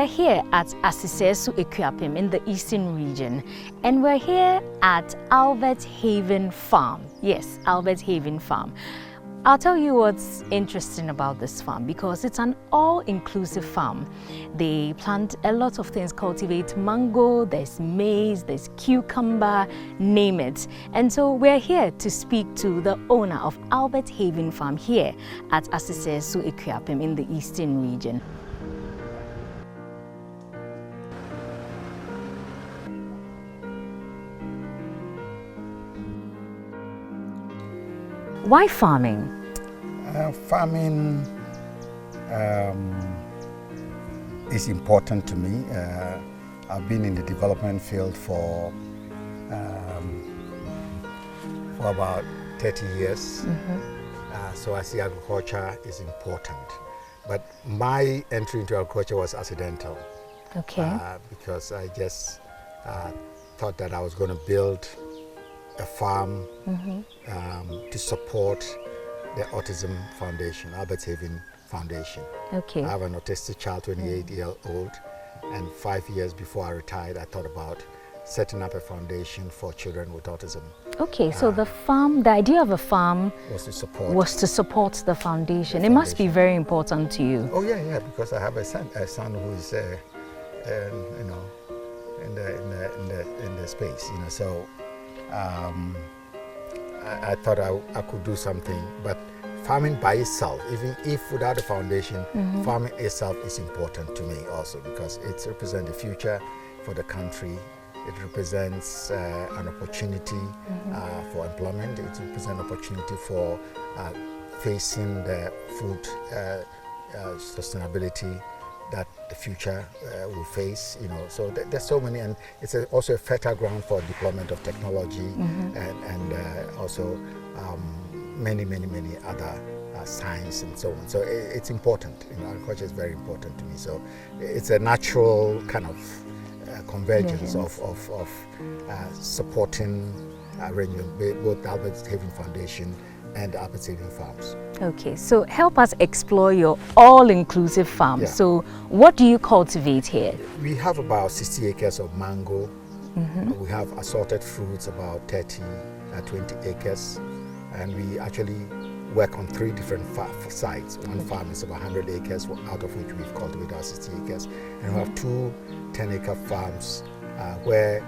we're here at Asisesu Ekuapem in the Eastern region, and we're here at Albert Haven Farm. Yes, Albert Haven Farm. I'll tell you what's interesting about this farm because it's an all-inclusive farm. They plant a lot of things, cultivate mango, there's maize, there's cucumber, name it. And so we're here to speak to the owner of Albert Haven Farm here at Asisesu Ekuapem in the Eastern region. Why farming? Farming is important to me. I've been in the development field for about 30 years. So I see agriculture is important. But my entry into agriculture was accidental. Okay. Because I just thought that I was going to build a farm to support the Autism Foundation, Albert Haven Foundation. Okay. I have an autistic child, 28-year-old, and 5 years before I retired, I thought about setting up a foundation for children with autism. Okay, so the idea of a farm was to support the foundation. It must be very important to you. Oh yeah, because I have a son who is, in the space, So. I thought I could do something, but farming by itself, even if without a foundation, farming itself is important to me also because it represents the future for the country. It represents an opportunity for employment. It represents an opportunity for facing the food sustainability that the future will face, So there's so many, and it's also a fertile ground for deployment of technology and also many other science and so on. So it's important. Agriculture is very important to me. So it's a natural kind of convergence of supporting both the Albert Haven Foundation and Albert Haven Farms. Okay, so help us explore your all-inclusive farm. Yeah. So what do you cultivate here? We have about 60 acres of mango. We have assorted fruits, about 20 acres. And we actually work on 3 different sites. One farm is about 100 acres, out of which we've cultivated our 60 acres. And we have 2 10-acre farms where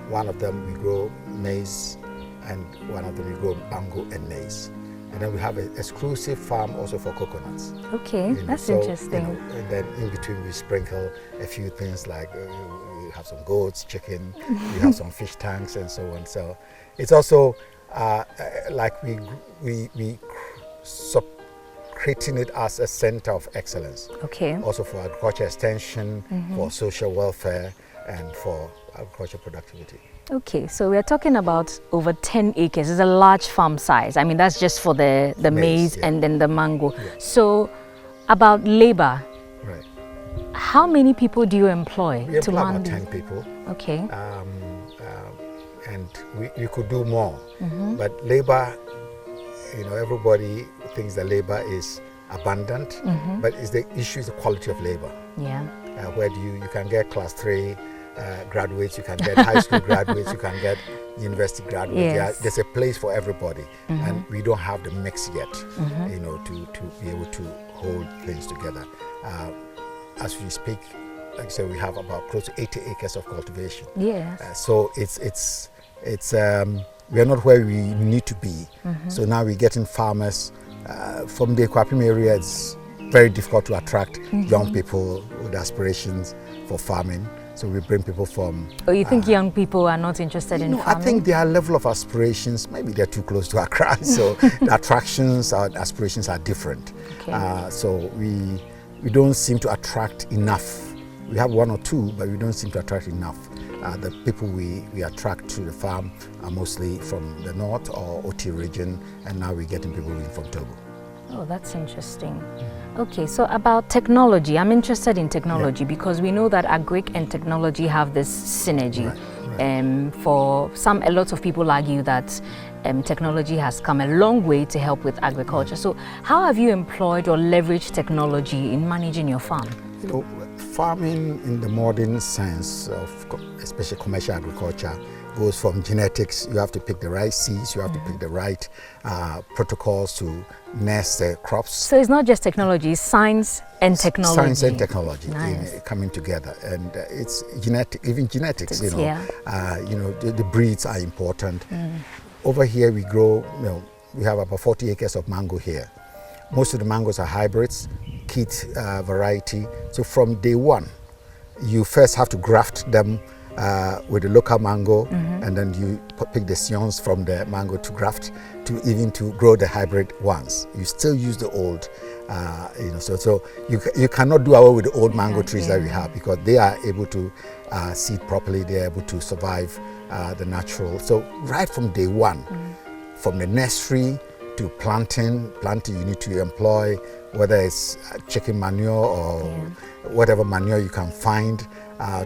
one of them we grow maize, and one of them we grow mango and maize. And then we have an exclusive farm also for coconuts. Okay, that's interesting. And then in between we sprinkle a few things like we have some goats, chicken, we have some fish tanks and so on. So it's also like we creating it as a center of excellence. Okay. Also for agriculture extension, for social welfare, and for agriculture productivity. Okay, so we're talking about over 10 acres. It's a large farm size. I mean, that's just for the maize and then the mango. Yeah. So about labor, right? How many people do you employ? We employ about 10 people. Okay. And we could do more. But labor, everybody thinks that labor is abundant, but the issue is the quality of labor. Yeah. Where you can get class 3 graduates, you can get high school graduates, you can get university graduates. Yes. Yeah, there's a place for everybody, and we don't have the mix yet, to be able to hold things together. As we speak, like I said, we have about close to 80 acres of cultivation. Yes. So it's we are not where we need to be. So now we're getting farmers from the Ekuapem area. It's very difficult to attract young people with aspirations for farming. So we bring people from... Oh, you think young people are not interested in farming? I think their level of aspirations, maybe they're too close to Accra, so the attractions, our aspirations are different. Okay. So we don't seem to attract enough. We have 1 or 2, but we don't seem to attract enough. The people we attract to the farm are mostly from the north or OT region, and now we're getting people in from Togo. Oh, that's interesting. Okay, so about technology, I'm interested in technology because we know that agric and technology have this synergy. Right. For some, a lot of people argue that technology has come a long way to help with agriculture. So how have you employed or leveraged technology in managing your farm? farming in the modern sense of especially commercial agriculture goes from genetics. You have to pick the right seeds, you have to pick the right protocols to nest the crops. So it's not just technology, it's science and technology. Science and technology nice. Coming together, and it's genetic, even genetics. You know, yeah. The breeds are important. Over here we grow. We have about 40 acres of mango here. Most of the mangoes are hybrids, kit variety. So from day one, you first have to graft them with the local mango, and then you pick the scions from the mango to graft to grow the hybrid ones. You still use the old, so you cannot do away with the old mango trees that we have, because they are able to seed properly. They are able to survive the natural. So right from day one, from the nursery to planting you need to employ, whether it's chicken manure or whatever manure you can find,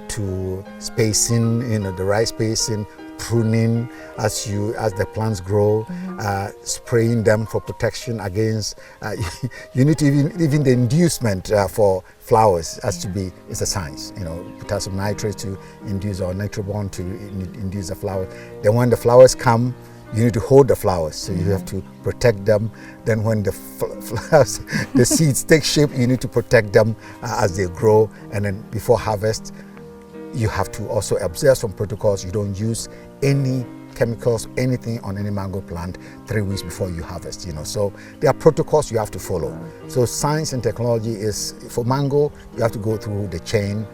to spacing, the right spacing, pruning as the plants grow, spraying them for protection against. You need to even the inducement for flowers has to be. It's a science. Potassium nitrate to induce, or nitrobond to induce the flower. Then when the flowers come, you need to hold the flowers, so you have to protect them. Then when the flowers, the seeds take shape, you need to protect them as they grow. And then before harvest, you have to also observe some protocols. You don't use any chemicals, anything on any mango plant 3 weeks before you harvest. So there are protocols you have to follow. So science and technology is, for mango, you have to go through the chain,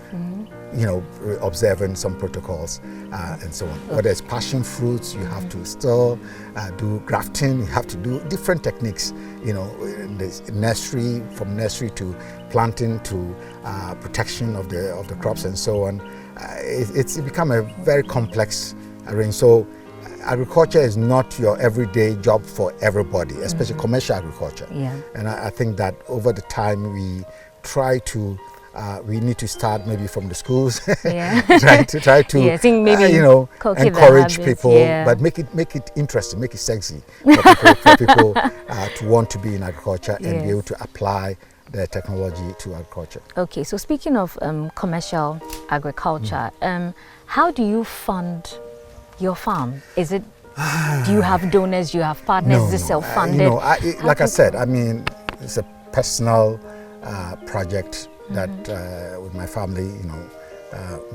observing some protocols and so on. Whether it's passion fruits, you have to still do grafting. You have to do different techniques. In the nursery, from nursery to planting to protection of the crops and so on. It's become a very complex range. So agriculture is not your everyday job for everybody, especially commercial agriculture. Yeah. And I think that over the time we try to. We need to start maybe from the schools. try to I think maybe encourage people, but make it interesting, make it sexy for people to want to be in agriculture and be able to apply their technology to agriculture. Okay, so speaking of commercial agriculture, how do you fund your farm? Is it, do you have donors, do you have partners, is it self-funded? Like I said, it's a personal project that with my family,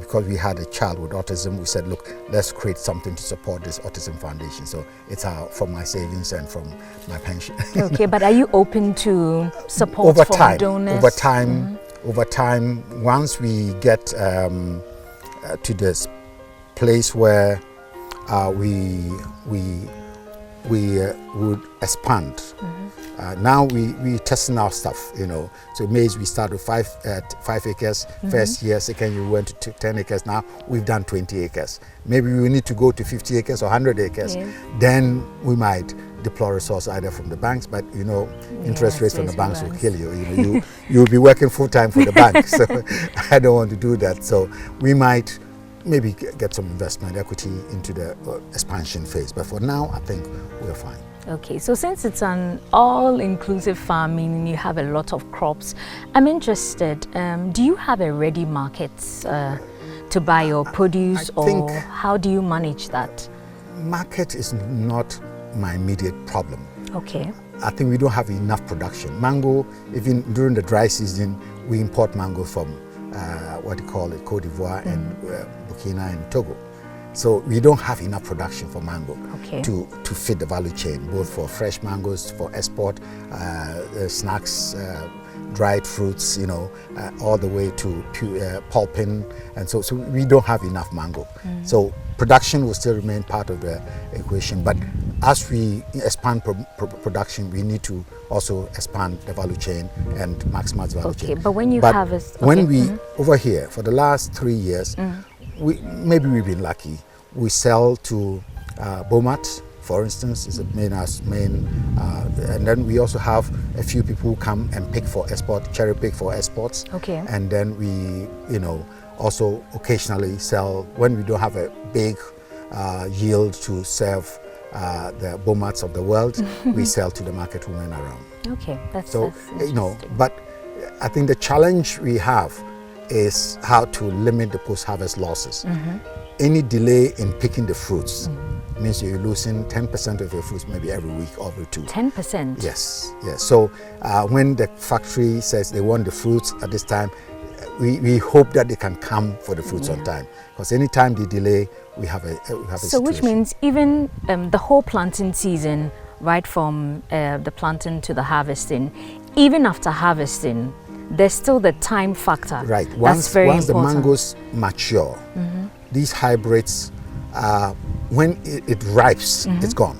because we had a child with autism, we said, look, let's create something to support this autism foundation. So it's from my savings and from my pension. Okay, but are you open to support from donors? Over time, once we get to this place where we would expand. Now we testing our stuff, So maize, we start with 5 acres. First year, second year we went to 10 acres. Now we've done 20 acres. Maybe we need to go to 50 acres or 100 acres. Yes. Then we might deploy resources either from the banks, but interest rates from the banks will kill you. You'll be working full time for the bank. So I don't want to do that. So we might maybe get some investment equity into the expansion phase. But for now, I think we're fine. Okay, so since it's an all-inclusive farming and you have a lot of crops, I'm interested, do you have a ready market to buy your produce, or how do you manage that? Market is not my immediate problem. Okay. I think we don't have enough production. Mango, even during the dry season, we import mango from Cote d'Ivoire and Burkina and Togo. So we don't have enough production for mango to fit the value chain, both for fresh mangoes, for export, snacks, dried fruits, all the way to pulping. And so we don't have enough mango. So production will still remain part of the equation. But as we expand production, we need to also expand the value chain and maximize the value chain. Okay, but when you harvest... When we, over here, for the last 3 years, maybe we've been lucky. We sell to Bomat, for instance, is the main, and then we also have a few people who come and pick for export, cherry pick for exports. Okay. And then we, also occasionally sell when we don't have a big yield to serve the Bomats of the world. We sell to the market women around. Okay, that's but I think the challenge we have is how to limit the post-harvest losses. Any delay in picking the fruits means you're losing 10% of your fruits maybe every week or every 2. 10%? Yes, yes. So when the factory says they want the fruits at this time, we hope that they can come for the fruits on time. Because anytime they delay, we have a So situation. which means even the whole planting season, right from the planting to the harvesting, even after harvesting, there's still the time factor. Right. That's very once the important. mangoes mature, these hybrids, when it ripes, it's gone.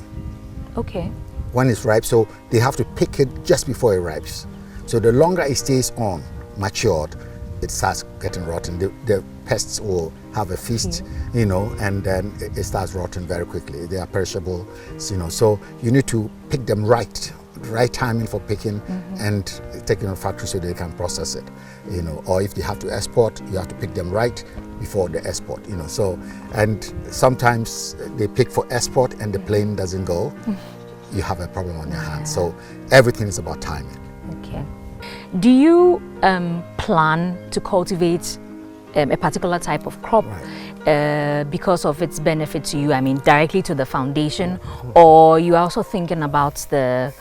Okay. When it's ripe, so they have to pick it just before it ripes. So the longer it stays on, matured, it starts getting rotten. The pests will have a feast, you know, and then it starts rotting very quickly. They are perishable, you know. So you need to pick them right timing for picking and taking to factory so they can process it, you know. Or if they have to export, you have to pick them right before the export, you know. So, and sometimes they pick for export and the plane doesn't go. You have a problem on your hands. So everything is about timing. Okay. Do you plan to cultivate a particular type of crop because of its benefit to you? I mean, directly to the foundation, or you are also thinking about the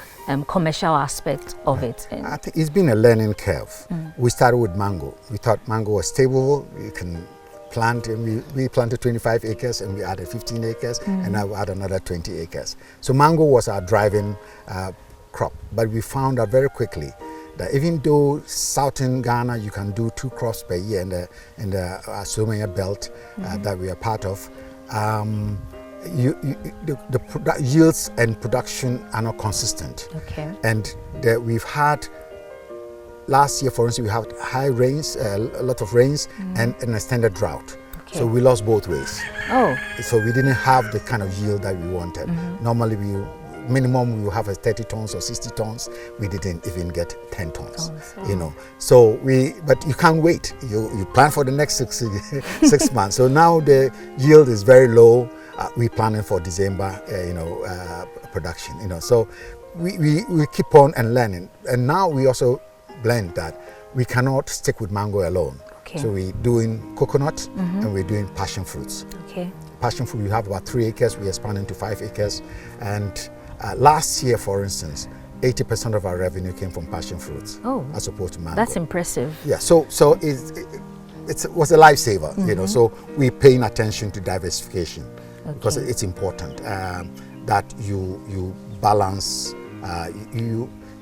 commercial aspect of it? I think it's been a learning curve. We started with mango. We thought mango was stable. You can plant, and we planted 25 acres and we added 15 acres and now we add another 20 acres. So mango was our driving crop, but we found out very quickly that even though southern Ghana you can do 2 crops per year in the Somaya belt that we are part of, the yields and production are not consistent. Okay. And we've had, last year for instance, we had high rains, a lot of rains and an extended drought. Okay. So we lost both ways. Oh. So we didn't have the kind of yield that we wanted. Normally minimum we will have 30 tons or 60 tons. We didn't even get 10 tons, you know. So but you can't wait. You plan for the next 6 months. So now the yield is very low. We're planning for December, production, you know. So we keep on and learning. And now we also learned that we cannot stick with mango alone. Okay. So we're doing coconut and we're doing passion fruits. Okay. Passion fruit, we have about 3 acres. We're expanding to 5 acres. And last year, for instance, 80% of our revenue came from passion fruits, as opposed to mango. That's impressive. Yeah, so it was a lifesaver, you know. So we're paying attention to diversification because it's important that you balance.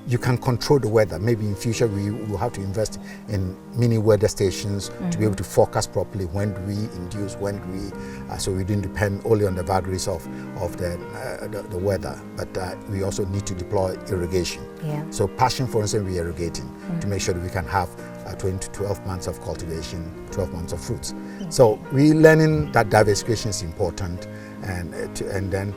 You can control the weather. Maybe in future we will have to invest in mini weather stations to be able to forecast properly when do we induce, when do we, so we didn't depend only on the vagaries of the weather, but we also need to deploy irrigation. Yeah. So passion, for instance, we're irrigating to make sure that we can have 20 to 12 months of cultivation, 12 months of fruits. So we're learning that diversification is important, and then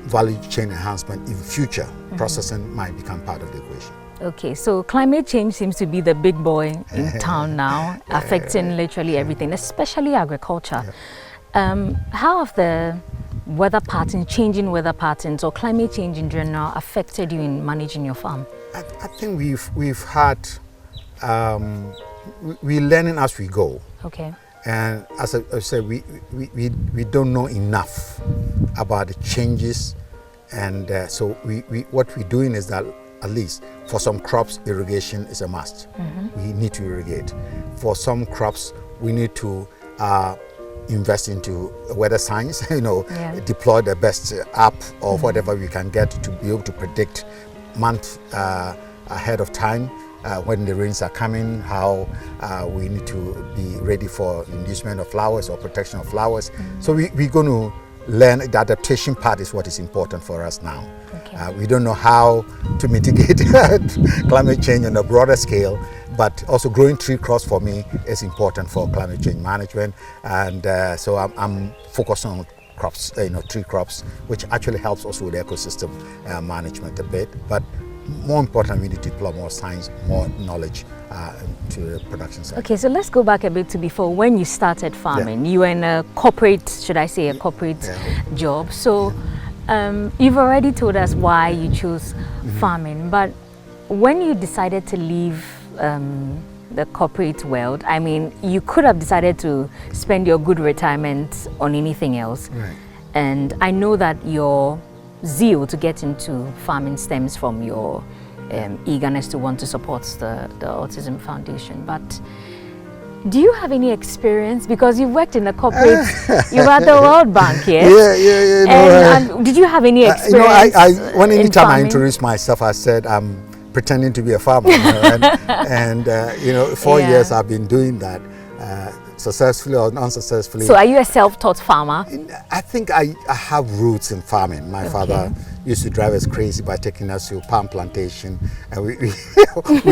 value chain enhancement in future processing might become part of the equation. Okay, so climate change seems to be the big boy in town now, affecting literally everything, especially agriculture. How have the weather patterns, changing weather patterns, or climate change in general affected you in managing your farm? I think we've had, we're learning as we go. Okay. And as I said, we don't know enough about the changes, and so what we're doing is that at least for some crops, irrigation is a must. We need to irrigate. For some crops, we need to invest into weather science, deploy the best app or whatever we can get to be able to predict months ahead of time. When the rains are coming, how we need to be ready for inducement of flowers or protection of flowers. So we're going to learn the adaptation part is what is important for us now. Okay. We don't know how to mitigate climate change on a broader scale, but also growing tree crops for me is important for climate change management. And so I'm focused on crops, tree crops, which actually helps also with ecosystem management a bit. But more important, we need to deploy more science, more knowledge to the production side. Okay, so let's go back a bit to before when you started farming. You were in a corporate, should I say, a corporate job. So you've already told us why you chose farming, but when you decided to leave the corporate world. I mean, you could have decided to spend your good retirement on anything else. Right. And I know that your zeal to get into farming stems from your eagerness to want to support the Autism Foundation. But do you have any experience? Because you've worked in the corporate, you were at the World Bank, yes? Yeah. And did you have any experience? Anytime I introduce myself, I said I'm pretending to be a farmer. And 4 years I've been doing that, successfully or unsuccessfully. So are you a self-taught farmer? I think I have roots in farming. My father used to drive us crazy by taking us to palm plantation, and we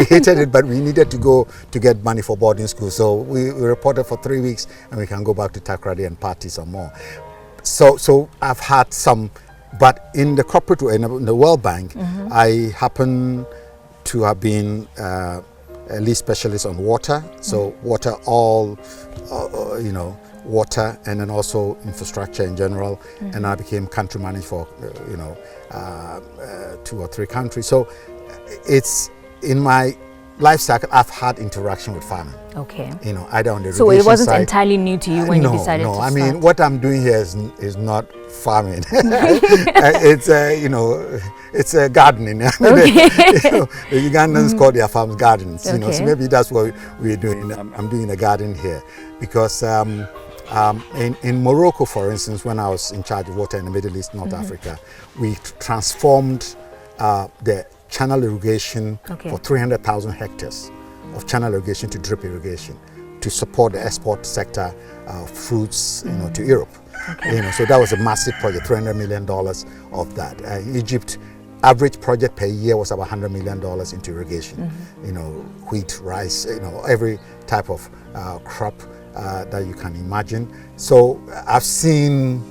hated it, but we needed to go to get money for boarding school. So we reported for 3 weeks, and we can go back to Takoradi and party some more. So I've had some, but in the corporate, in the World Bank, I happen to have been a lead specialist on water. So water, water, and then also infrastructure in general. And I became country manager for 2 or 3 countries. So it's in my life cycle, I've had interaction with farming. Okay. Either on the so it wasn't side. entirely new to you when you decided to start? No, I mean, what I'm doing here is not farming. It's gardening. The Ugandans call their farms gardens. So maybe that's what we're doing. I'm doing a garden here because in Morocco, for instance, when I was in charge of water in the Middle East, North Africa, we transformed the channel irrigation for 300,000 hectares of channel irrigation to drip irrigation to support the export sector of fruits, to Europe. So that was a massive project, $300 million of that. Egypt, average project per year was about $100 million into irrigation. Wheat, rice, every type of crop that you can imagine. So I've seen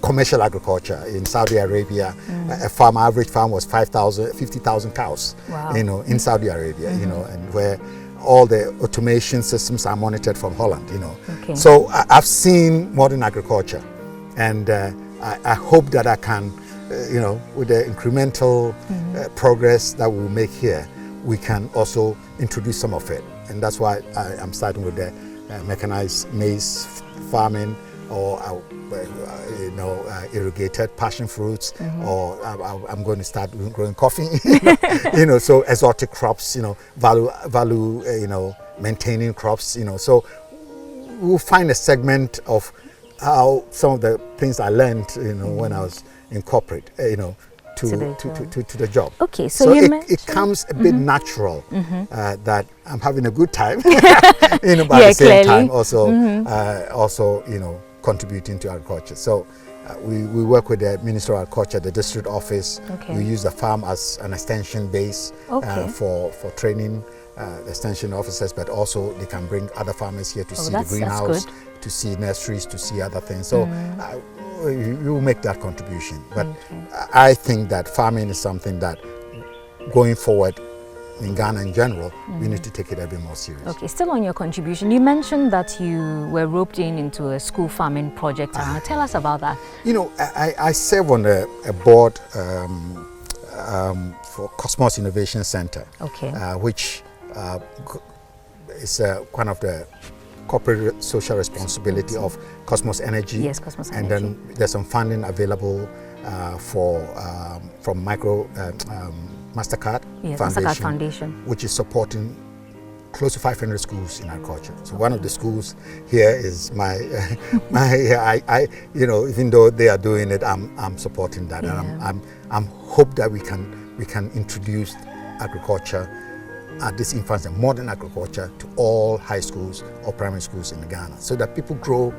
commercial agriculture in Saudi Arabia. Average farm was 50,000 cows. Wow. In Saudi Arabia, and where all the automation systems are monitored from Holland. So I've seen modern agriculture, and I hope that I can, with the incremental progress that we'll make here, we can also introduce some of it, and that's why I'm starting with the mechanized maize farming, or irrigated passion fruits, or I'm going to start growing coffee. So exotic crops, value, maintaining crops, So we'll find a segment of how some of the things I learned, when I was in corporate, to the job. Okay, so it comes a bit natural that I'm having a good time, but at the same time also contributing to agriculture. So we work with the Minister of Agriculture, the district office. We use the farm as an extension base for training the extension officers, but also they can bring other farmers here to see the greenhouse, to see nurseries, to see other things. So we will make that contribution. But I think that farming is something that going forward in Ghana in general, we need to take it a bit more serious. Okay, still on your contribution, you mentioned that you were roped into a school farming project. Tell us about that. I serve on a board for Cosmos Innovation Center, which is one of the corporate social responsibility of Cosmos Energy. Yes, Cosmos Energy. And then there's some funding available from Mastercard Foundation, which is supporting close to 500 schools in agriculture. So one of the schools here is even though they are doing it, I'm supporting that, and I'm hope that we can introduce agriculture at this infancy, modern agriculture, to all high schools or primary schools in Ghana, so that people grow,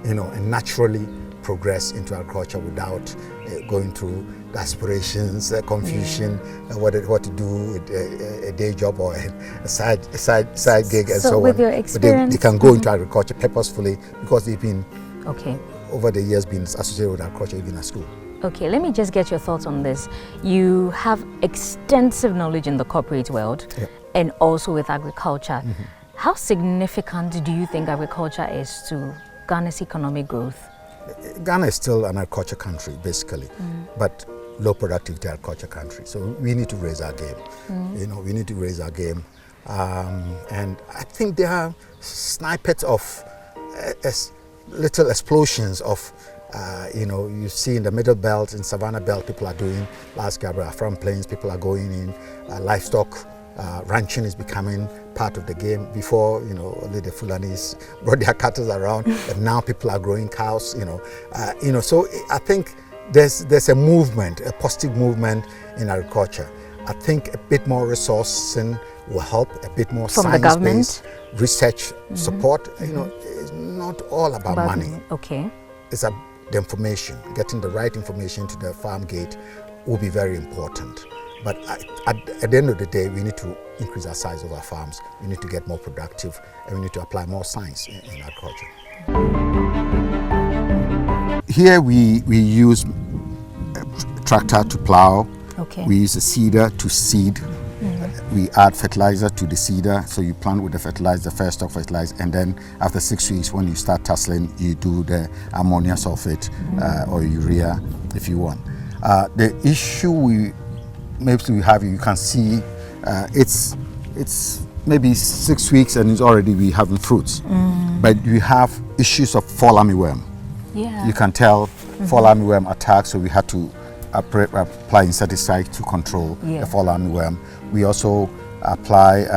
and naturally progress into agriculture without going through the aspirations, confusion, what to do with a day job or a side gig, and so with on. Your experience, but they can go into agriculture purposefully because they've been over the years been associated with agriculture even at school. Okay, let me just get your thoughts on this. You have extensive knowledge in the corporate world and also with agriculture. How significant do you think agriculture is to Ghana's economic growth? Ghana is still an agriculture country, basically, but low productivity agriculture country. So we need to raise our game. We need to raise our game. And I think there are snippets of little explosions of, you see in the middle belt, in Savannah Belt, people are doing large scale from planes, people are going in, livestock ranching is becoming part of the game. Before, only the Fulanis brought their cattle around, but now people are growing cows, so I think there's a movement, a positive movement in agriculture. I think a bit more resourcing will help, a bit more science-based research support. It's not all about money. Okay. It's the information. Getting the right information to the farm gate will be very important. But at the end of the day, we need to increase our size of our farms. We need to get more productive, and we need to apply more science in agriculture. Here we use a tractor to plow. Okay. We use a seeder to seed. We add fertilizer to the seeder, so you plant with the fertilizer, first stock fertilizer, and then after 6 weeks, when you start tasseling, you do the ammonia sulfate or urea if you want. The issue we have, you can see, it's maybe 6 weeks and it's already we having fruits, but we have issues of fall armyworm. Yeah. You can tell fall armyworm attack, so we had to apply insecticide to control the fall armyworm. We also apply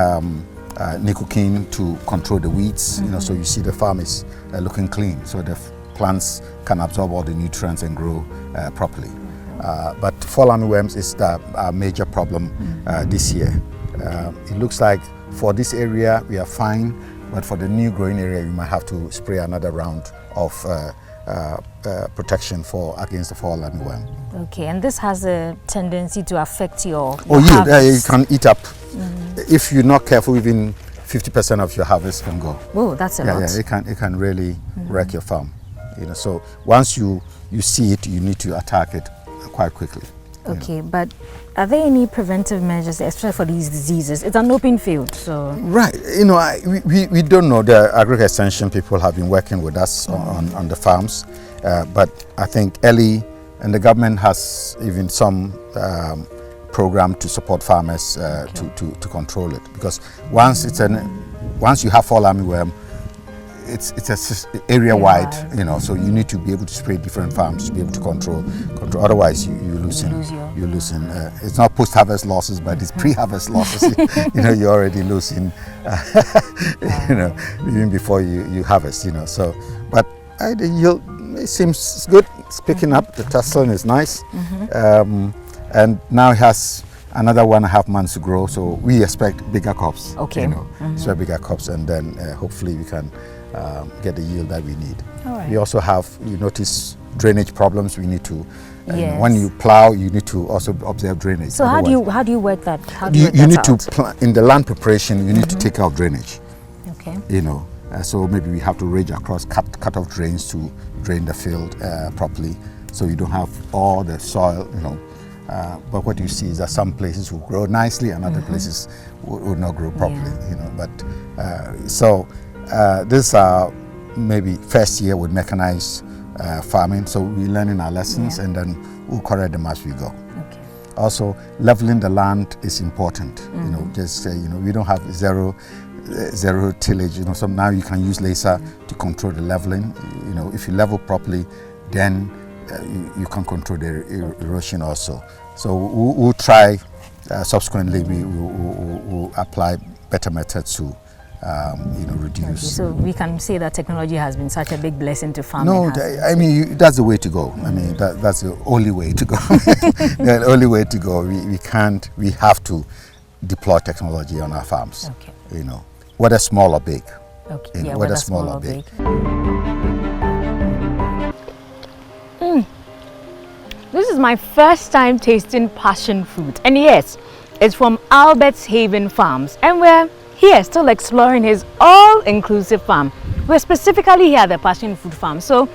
nicotine to control the weeds. So you see the farm is looking clean, so the plants can absorb all the nutrients and grow properly. But fall armyworms is our major problem this year. It looks like for this area we are fine, but for the new growing area we might have to spray another round of protection against the fall armyworm. Okay, and this has a tendency to affect your yield. It can eat up. If you're not careful, even 50% of your harvest can go. Oh, that's a lot. Yeah, it can really wreck your farm. So once you see it, you need to attack it quite quickly. Okay, but are there any preventive measures, especially for these diseases? It's an open field, so... Right. We don't know. The agri-extension people have been working with us on the farms, but I think early, and the government has even some program to support farmers to control it. Because once you have fall armyworm, it's area wide, so you need to be able to spray different farms to be able to control. Otherwise, you losing. It's not post-harvest losses, but it's pre-harvest losses. You're already losing. Even before you harvest. So, but the yield, it seems good. It's picking up. The tasseling is nice, and now it has another 1.5 months to grow. So we expect bigger crops. Okay. So bigger crops, and then hopefully we can get the yield that we need. All right. We also have, you notice, drainage problems. We need to, when you plow, you need to also observe drainage. So how do you work that? You need to, in the land preparation, you need to take out drainage. Okay. So maybe we have to ridge across, cut off drains to drain the field properly, so you don't have all the soil, but what you see is that some places will grow nicely and other places will not grow properly, this is our maybe first year with mechanized farming, so we're learning our lessons and then we'll correct them as we go. Okay. Also, leveling the land is important. We don't have zero tillage. So now you can use laser to control the leveling. If you level properly, then you can control the erosion also. So we'll try. Subsequently, we'll apply better methods to reduce. So we can say that technology has been such a big blessing to farming. No, that's the way to go. That's the only way to go. The only way to go. We have to deploy technology on our farms. Okay. Whether small or big. Okay. Whether small or big. This is my first time tasting passion fruit, and yes, it's from Albert's Haven Farms, and we're here still exploring his all-inclusive farm. We're specifically here at the passion fruit farm. So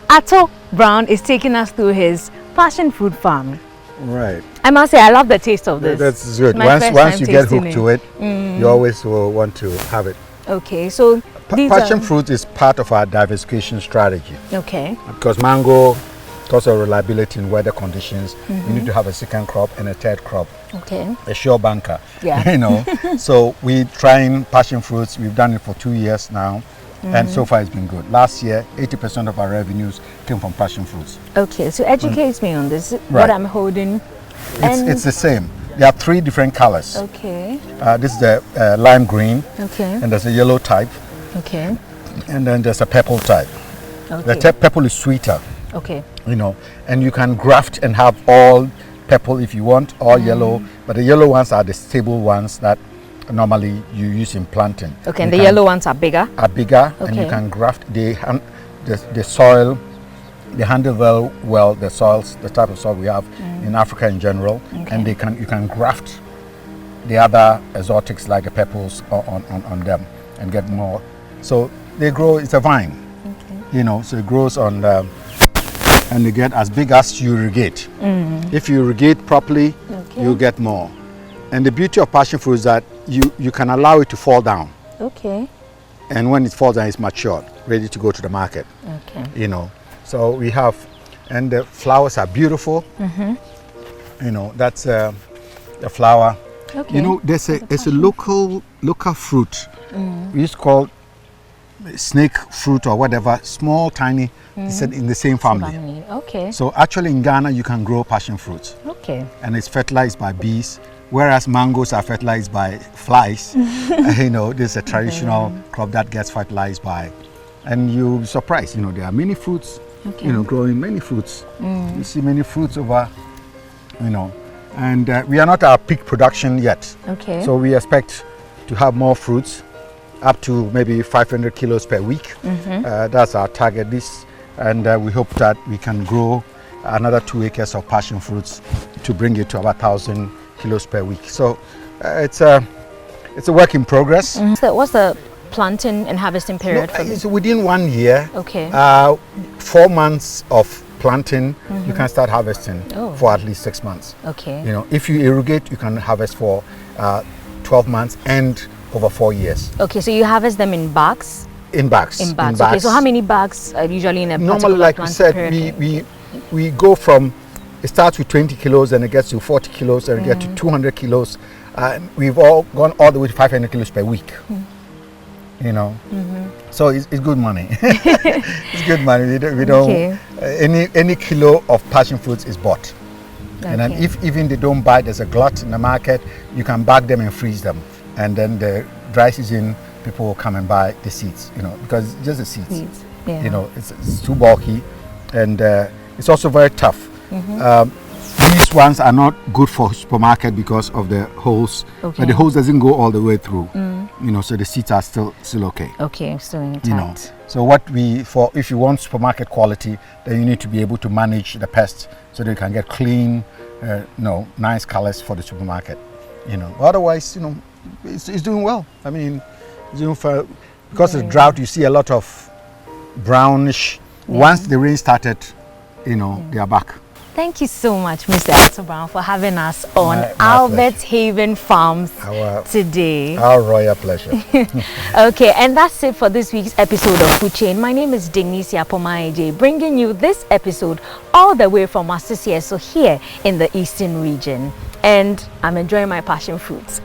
Atto Brown is taking us through his passion fruit farm. Right. I must say I love the taste of this. That's good. Once you get hooked to it, you always will want to have it. Okay, so passion fruit is part of our diversification strategy. Okay. Because mango, because of reliability in weather conditions, you need to have a second crop and a third crop Okay. a sure banker. Yeah. You know, so we trying passion fruits. We've done it for 2 years now, and so far it's been good. Last year, 80% of our revenues came from passion fruits. Okay, so educate me on this. What Right. I'm holding. It's the same. There are 3 different colors. Okay. This is the lime green, Okay. and there's a yellow type, Okay. and then there's a purple type. Okay. The purple is sweeter, Okay. you know, and you can graft and have all purple if you want, all yellow, but the yellow ones are the stable ones that normally you use in planting. Okay, and You the can- yellow ones are bigger. and you Okay. can graft the soil. They handle well the soils, the type of soil we have in Africa in general, and you can graft the other exotics like the purples on them and get more. So they grow. It's a vine, you know. So it grows on, and they get as big as you irrigate. If you irrigate properly, you get more. And the beauty of passion fruit is that you can allow it to fall down, Okay. and when it falls down, it's matured, ready to go to the market. Okay. You know, so we have, and the flowers are beautiful. You know, that's the flower. Okay. You know, there's a local fruit. We used to call snake fruit or whatever, small, tiny. It's in the same family. Okay. So actually in Ghana you can grow passion fruits, Okay. and it's fertilized by bees, whereas mangoes are fertilized by flies. You know, this is a traditional crop that gets fertilized by, and you'll be surprised. You know, there are many fruits. You know, growing many fruits. You see many fruits over. You know, and we are not at our peak production yet. Okay. So we expect to have more fruits, up to maybe 500 kilos per week. That's our target. And we hope that we can grow another 2 acres of passion fruits to bring it to about 1,000 kilos per week. So it's a work in progress. So what's the planting and harvesting period for this? It's within 1 year. Okay. 4 months of planting, you can start harvesting Oh. for at least 6 months. Okay. You know, if you irrigate, you can harvest for 12 months and over 4 years. Okay, so you harvest them in bags? In bags. In bags. Okay, so how many bags are usually in a Normally, particular like we planting said, period? we go from, it starts with 20 kilos and it gets to 40 kilos and it gets to 200 kilos. We've all gone all the way to 500 kilos per week. You know, so it's good money. It's good money. We don't Okay. any kilo of passion fruits is bought. And then Okay. if even they don't buy, there's a glut in the market, you can bag them and freeze them. And then the dry season, people will come and buy the seeds, you know, because it's just the seeds. Seeds, yeah. You know, it's too bulky, and it's also very tough. These ones are not good for supermarket because of the holes, Okay. but the holes doesn't go all the way through. You know, so the seeds are still okay. Okay, so intact. You know, so if you want supermarket quality, then you need to be able to manage the pests so that you can get clean, nice colors for the supermarket. You know, otherwise, you know, it's doing well. I mean, it's doing for, because of the drought, you see a lot of brownish. Once the rain started, you know, they are back. Thank you so much, Mr. Elton Brown, for having us on My Albert Haven Farms Our today. royal pleasure. Okay, and that's it for this week's episode of Food Chain. My name is Denise Yapomaeje, bringing you this episode all the way from Masisi, so here in the Eastern region. And I'm enjoying my passion fruits.